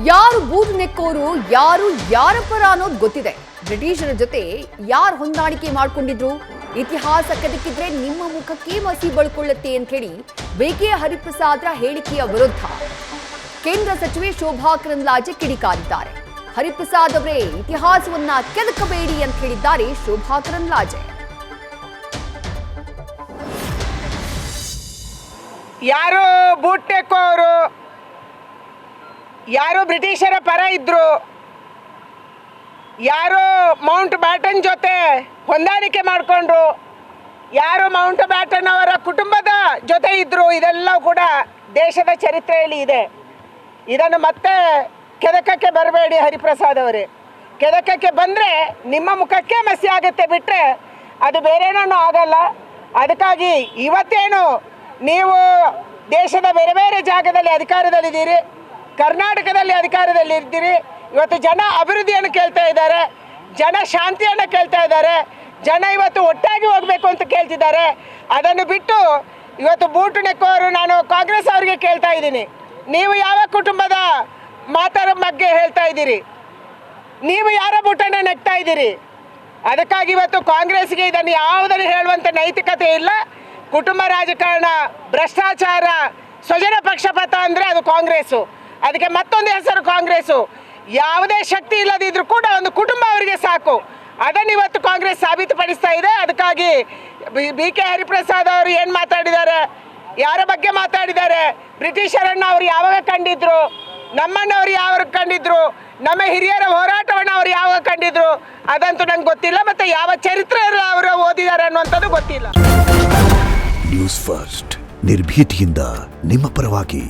ಯಾರು ಬೂದು ನೆಕ್ಕೋರು, ಯಾರು ಯಾರ ಪರ ಅನ್ನೋದು ಗೊತ್ತಿದೆ. ಬ್ರಿಟಿಷರ ಜೊತೆ ಯಾರು ಹೊಂದಾಣಿಕೆ ಮಾಡ್ಕೊಂಡಿದ್ರು, ಇತಿಹಾಸ ಕದಕಿದ್ರೆ ನಿಮ್ಮ ಮುಖಕ್ಕೆ ಮಸಿ ಬಳ್ಕೊಳ್ಳುತ್ತೆ ಅಂತ ಹೇಳಿ ಬಿಕೆ ಹರಿಪ್ರಸಾದ್ರ ಹೇಳಿಕೆಯ ವಿರುದ್ಧ ಕೇಂದ್ರ ಸಚಿವೆ ಶೋಭಾ ಕರಂದ್ಲಾಜೆ ಕಿಡಿಕಾರಿದ್ದಾರೆ. ಹರಿಪ್ರಸಾದ್ ಅವರೇ ಇತಿಹಾಸವನ್ನ ಕೆದಕಬೇಡಿ ಅಂತ ಹೇಳಿದ್ದಾರೆ ಶೋಭಾ ಕರಂದ್ಲಾಜೆ. ಯಾರು ಬೂಟ್ ನೆಕ್ಕೋರು, ಯಾರು ಬ್ರಿಟಿಷರ ಪರ ಇದ್ರು, ಯಾರು ಮೌಂಟ್ ಬ್ಯಾಟನ್ ಜೊತೆ ಹೊಂದಾಣಿಕೆ ಮಾಡಿಕೊಂಡ್ರು, ಯಾರು ಮೌಂಟ್ ಬ್ಯಾಟನ್ ಅವರ ಕುಟುಂಬದ ಜೊತೆ ಇದ್ದರು, ಇದೆಲ್ಲವೂ ಕೂಡ ದೇಶದ ಚರಿತ್ರೆಯಲ್ಲಿ ಇದೆ. ಇದನ್ನು ಮತ್ತೆ ಕೆದಕಕ್ಕೆ ಬರಬೇಡಿ ಹರಿಪ್ರಸಾದ್ ಅವರೇ. ಕೆದಕಕ್ಕೆ ಬಂದರೆ ನಿಮ್ಮ ಮುಖಕ್ಕೆ ಮಸಿ ಆಗುತ್ತೆ ಬಿಟ್ಟರೆ ಅದು ಬೇರೇನೂ ಆಗಲ್ಲ. ಅದಕ್ಕಾಗಿ ಇವತ್ತೇನು ನೀವು ದೇಶದ ಬೇರೆ ಬೇರೆ ಜಾಗದಲ್ಲಿ ಅಧಿಕಾರದಲ್ಲಿದ್ದೀರಿ, ಕರ್ನಾಟಕದಲ್ಲಿ ಅಧಿಕಾರದಲ್ಲಿದ್ದೀರಿ. ಇವತ್ತು ಜನ ಅಭಿವೃದ್ಧಿಯನ್ನು ಕೇಳ್ತಾ ಇದ್ದಾರೆ, ಜನ ಶಾಂತಿಯನ್ನು ಕೇಳ್ತಾ ಇದ್ದಾರೆ, ಜನ ಇವತ್ತು ಒಟ್ಟಾಗಿ ಹೋಗಬೇಕು ಅಂತ ಕೇಳ್ತಿದ್ದಾರೆ. ಅದನ್ನು ಬಿಟ್ಟು ಇವತ್ತು ಬೂಟು ನೆಕ್ಕೋರು, ನಾನು ಕಾಂಗ್ರೆಸ್ ಅವರಿಗೆ ಕೇಳ್ತಾ ಇದ್ದೀನಿ, ನೀವು ಯಾವ ಕುಟುಂಬದ ಮಾತರ ಬಗ್ಗೆ ಹೇಳ್ತಾ ಇದ್ದೀರಿ? ನೀವು ಯಾರ ಬೂಟನ್ನು ನೆಕ್ತಾ ಇದ್ದೀರಿ? ಅದಕ್ಕಾಗಿ ಇವತ್ತು ಕಾಂಗ್ರೆಸ್ಗೆ ಇದನ್ನು ಯಾವುದನ್ನು ಹೇಳುವಂಥ ನೈತಿಕತೆ ಇಲ್ಲ. ಕುಟುಂಬ ರಾಜಕಾರಣ, ಭ್ರಷ್ಟಾಚಾರ, ಸ್ವಜನ ಪಕ್ಷಪಾತ ಅಂದರೆ ಅದು ಕಾಂಗ್ರೆಸ್ಸು. ಅದಕ್ಕೆ ಮತ್ತೊಂದು ಹೆಸರು ಕಾಂಗ್ರೆಸ್ಸು. ಯಾವುದೇ ಶಕ್ತಿ ಇಲ್ಲದಿದ್ರೂ ಕೂಡ ಒಂದು ಕುಟುಂಬ ಅವರಿಗೆ ಸಾಕು. ಅದನ್ನು ಇವತ್ತು ಕಾಂಗ್ರೆಸ್ ಸಾಬೀತುಪಡಿಸ್ತಾ ಇದೆ. ಅದಕ್ಕಾಗಿ ಬಿಕೆ ಹರಿಪ್ರಸಾದ್ ಅವರು ಏನು ಮಾತಾಡಿದ್ದಾರೆ, ಯಾರ ಬಗ್ಗೆ ಮಾತಾಡಿದ್ದಾರೆ, ಬ್ರಿಟಿಷರನ್ನು ಅವರು ಯಾವಾಗ ಕಂಡಿದ್ರು, ನಮ್ಮನ್ನು ಅವರು ಯಾವಾಗ ಕಂಡಿದ್ರು, ನಮ್ಮ ಹಿರಿಯರ ಹೋರಾಟವನ್ನು ಅವರು ಯಾವಾಗ ಕಂಡಿದ್ರು, ಅದಂತೂ ನಂಗೆ ಗೊತ್ತಿಲ್ಲ. ಮತ್ತು ಯಾವ ಚರಿತ್ರೆ ಅವರು ಓದಿದ್ದಾರೆ ಅನ್ನುವಂಥದ್ದು ಗೊತ್ತಿಲ್ಲ. ನ್ಯೂಸ್ ಫಸ್ಟ್, ನಿರ್ಭೀತಿಯಿಂದ ನಿಮ್ಮ ಪರವಾಗಿ.